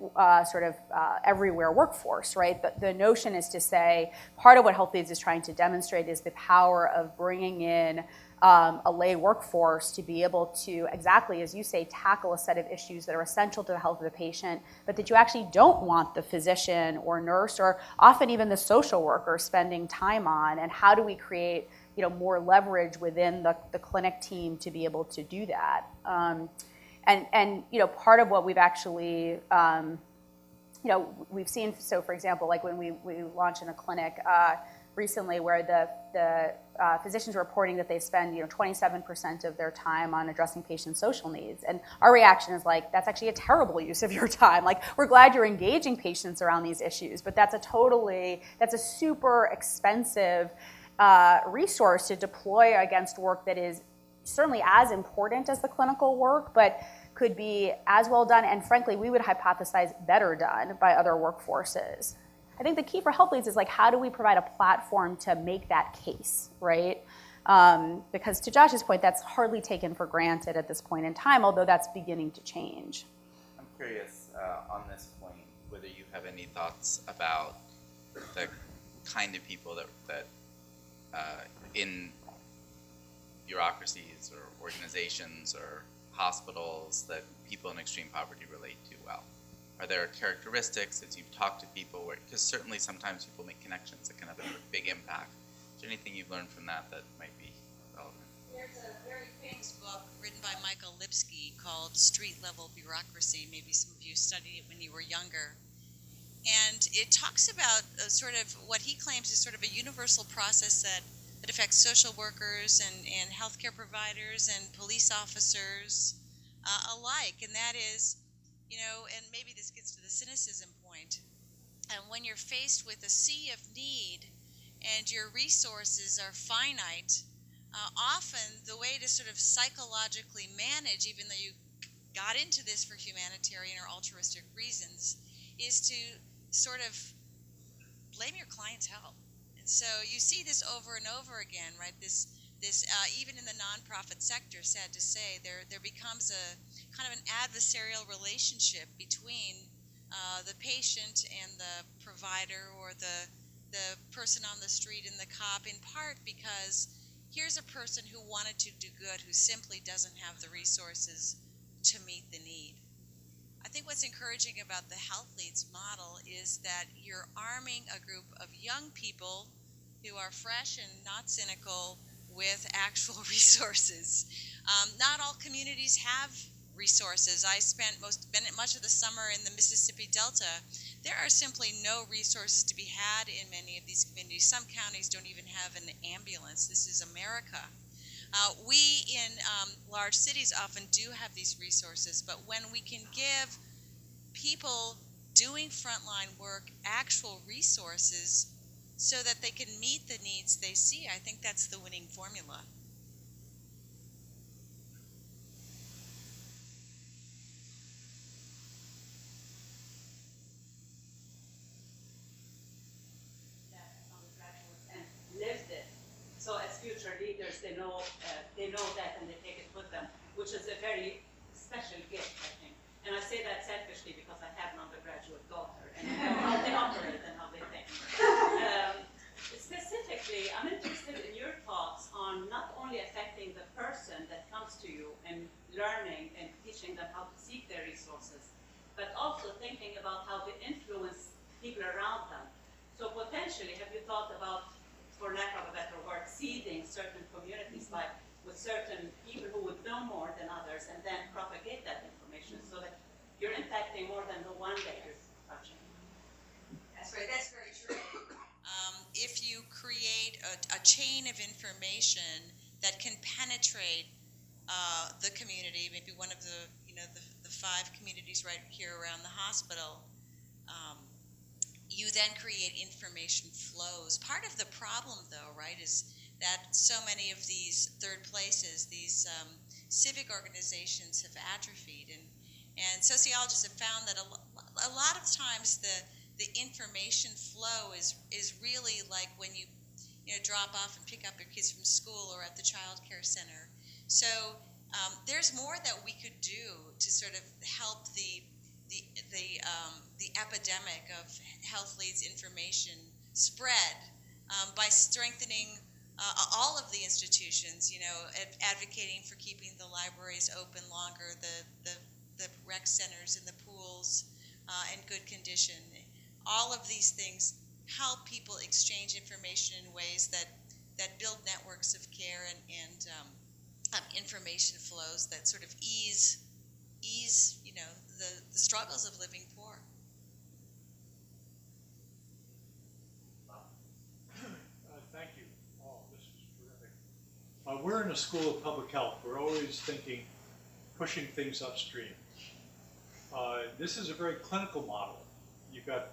D: everywhere workforce, right? But the notion is to say part of what Health Leads is trying to demonstrate is the power of bringing in a lay workforce to be able to, exactly as you say, tackle a set of issues that are essential to the health of the patient, but that you actually don't want the physician or nurse or often even the social worker spending time on. And how do we create more leverage within the clinic team to be able to do that? And And part of what we've actually we've seen, so for example, like when we launched in a clinic recently where the physicians are reporting that they spend 27% of their time on addressing patients' social needs. And our reaction is like, that's actually a terrible use of your time. Like, we're glad you're engaging patients around these issues, but that's a super expensive resource to deploy against work that is certainly as important as the clinical work, but could be as well done, and frankly, we would hypothesize better done by other workforces. I think the key for health leads is like, how do we provide a platform to make that case, right? Because to Josh's point, that's hardly taken for granted at this point in time, although that's beginning to change.
B: I'm curious on this point, whether you have any thoughts about the kind of people that in bureaucracies or organizations or hospitals that people in extreme poverty relate to well. Are there characteristics as you've talked to people where, because certainly sometimes people make connections that can have a big impact. Is there anything you've learned from that might be relevant?
C: There's a very famous book written by Michael Lipsky called Street Level Bureaucracy. Maybe some of you studied it when you were younger. And it talks about sort of what he claims is sort of a universal process that affects social workers and healthcare providers and police officers alike. And that is, and maybe this gets to the cynicism point, and when you're faced with a sea of need and your resources are finite, often the way to sort of psychologically manage, even though you got into this for humanitarian or altruistic reasons, is to sort of blame your clientele. And so you see this over and over again, right? This even in the nonprofit sector, sad to say, there becomes a kind of an adversarial relationship between the patient and the provider, or the person on the street and the cop, in part because here's a person who wanted to do good who simply doesn't have the resources to meet the need. I think what's encouraging about the Health Leads model is that you're arming a group of young people who are fresh and not cynical with actual resources. Not all communities have resources. I spent much of the summer in the Mississippi Delta. There are simply no resources to be had in many of these communities. Some counties don't even have an ambulance. This is America. We in large cities often do have these resources, but when we can give people doing frontline work actual resources so that they can meet the needs they see, I think that's the winning formula.
G: Lived it. So as future leaders, they know that and they take it with them, which is a very special gift, I think. And I say that selfishly because I have an undergraduate daughter and I know how they operate and how they think. Specifically, I'm interested in your thoughts on not only affecting the person that comes to you and learning and teaching them how to seek their resources, but also thinking about how to influence people around them. So potentially, have you thought about, for lack of a better word, seeding certain communities, like with certain people who would know more than others, and then propagate that information so that you're impacting more than the one that you're touching?
C: That's right. That's very true. If you create a chain of information that can penetrate the community, maybe one of the 5 communities right here around the hospital, you then create information flows. Part of the problem, though, right, is that so many of these third places, these civic organizations have atrophied, and sociologists have found that a lot of times the information flow is really like when you drop off and pick up your kids from school or at the child care center. So there's more that we could do to sort of help the epidemic of Health Leads information spread by strengthening all of the institutions, advocating for keeping the libraries open longer, the rec centers and the pools in good condition. All of these things help people exchange information in ways that build networks of care and information flows that sort of ease ease, the struggles of living poor.
H: Thank you. Oh, this is terrific. We're in a school of public health. We're always thinking, pushing things upstream. This is a very clinical model. You've got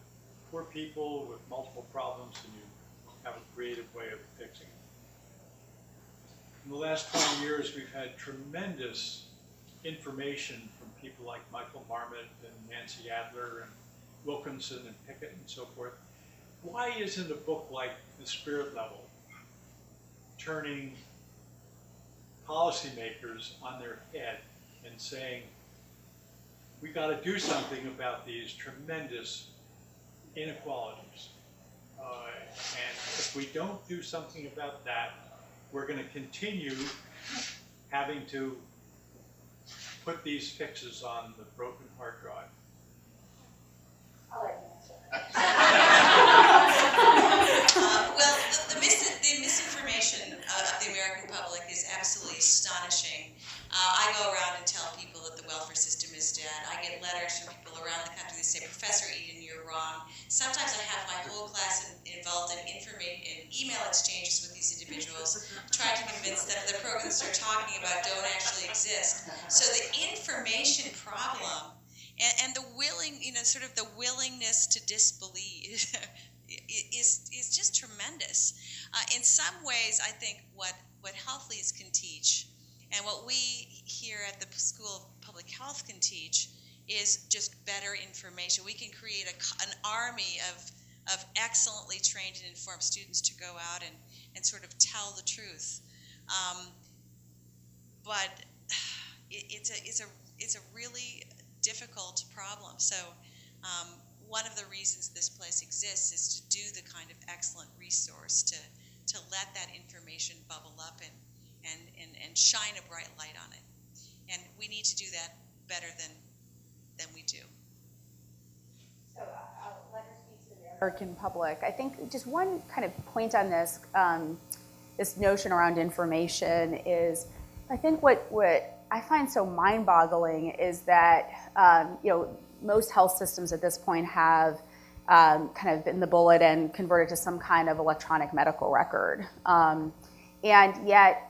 H: poor people with multiple problems, and you have a creative way of fixing it. In the last 20 years, we've had tremendous information from people like Michael Marmot and Nancy Adler and Wilkinson and Pickett and so forth. Why isn't a book like The Spirit Level turning policymakers on their head and saying, we got to do something about these tremendous inequalities. And if we don't do something about that, we're going to continue having to put these fixes on the broken hard drive.
F: I'll let you answer.
C: Well, the misinformation of the American public is absolutely astonishing. I go around and tell people that the welfare system is dead. I get letters from people around the country that say, Professor Edin, you're wrong. Sometimes I have my whole class involved in email exchanges with these individuals, trying to convince them that the programs they're talking about don't actually exist. So the information problem and the sort of the willingness to disbelieve is just tremendous. In some ways, I think what health leads can teach, and what we here at the School of Public Health can teach, is just better information. We can create an army of excellently trained and informed students to go out and sort of tell the truth. But it's a really difficult problem. So one of the reasons this place exists is to do the kind of excellent resource to let that information bubble up and shine a bright light on it. And we need to do that better than we do.
D: So I'll let her speak to the American public. I think just one kind of point on this, this notion around information is, I think what I find so mind-boggling is that most health systems at this point have kind of bitten the bullet and converted to some kind of electronic medical record. And yet,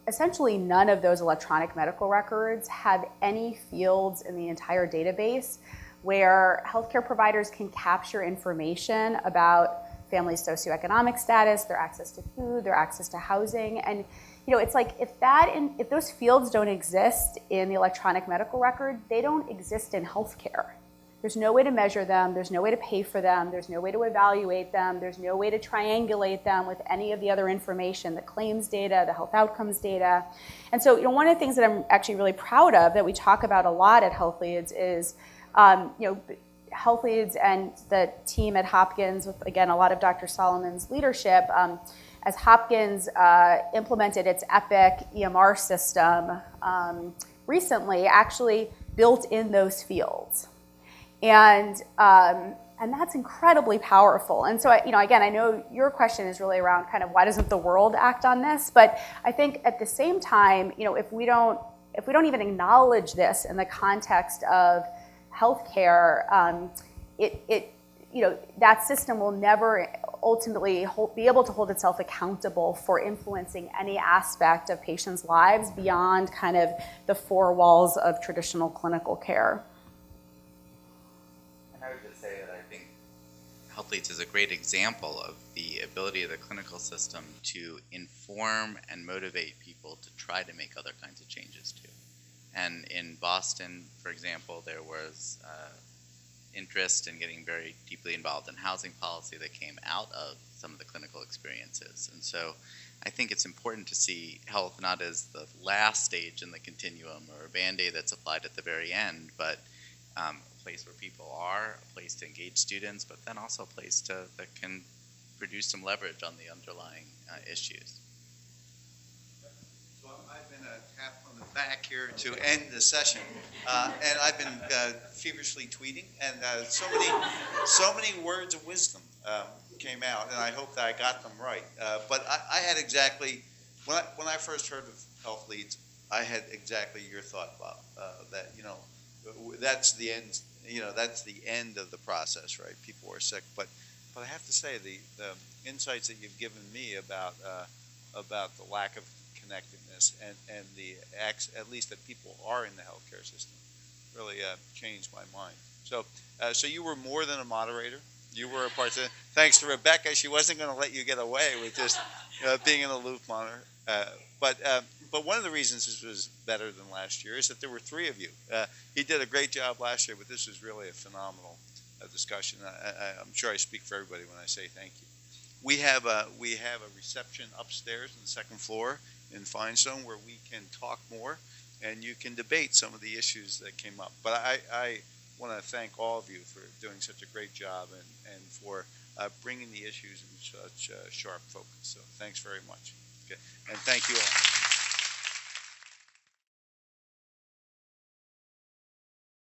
D: essentially none of those electronic medical records have any fields in the entire database where healthcare providers can capture information about families' socioeconomic status, their access to food, their access to housing. And it's like if those fields don't exist in the electronic medical record, they don't exist in healthcare. There's no way to measure them, there's no way to pay for them, there's no way to evaluate them, there's no way to triangulate them with any of the other information, the claims data, the health outcomes data. And so, one of the things that I'm actually really proud of that we talk about a lot at Health Leads is, Health Leads and the team at Hopkins, with, again, a lot of Dr. Solomon's leadership, as Hopkins implemented its EPIC EMR system recently, actually built in those fields. And that's incredibly powerful. And so, again, I know your question is really around kind of why doesn't the world act on this? But I think at the same time, if we don't even acknowledge this in the context of healthcare, that system will never ultimately be able to hold itself accountable for influencing any aspect of patients' lives beyond kind of the four walls of traditional clinical care.
B: And I would just say that I think Health Leads is a great example of the ability of the clinical system to inform and motivate people to try to make other kinds of changes too. And in Boston, for example, there was interest in getting very deeply involved in housing policy that came out of some of the clinical experiences. And so I think it's important to see health not as the last stage in the continuum or a Band-Aid that's applied at the very end, but a place where people are, a place to engage students, but then also a place that can produce some leverage on the underlying issues.
A: So I've been tapped on the back here to end the session, and I've been feverishly tweeting, and so many words of wisdom came out, and I hope that I got them right. But I had exactly, when I first heard of Health Leads, I had exactly your thought, Bob. That that's the end. That's the end of the process, right? People are sick, but I have to say the insights that you've given me about the lack of connectedness and at least that people are in the healthcare system really changed my mind. So you were more than a moderator. You were a participant. Thanks to Rebecca, she wasn't going to let you get away with just being an aloof monitor. But but one of the reasons this was better than last year is that there were three of you. He did a great job last year, but this was really a phenomenal discussion. I'm sure I speak for everybody when I say thank you. We have a reception upstairs on the second floor in Finestone where we can talk more and you can debate some of the issues that came up. But I want to thank all of you for doing such a great job and for bringing the issues in such sharp focus. So thanks very much. Okay. And thank you all.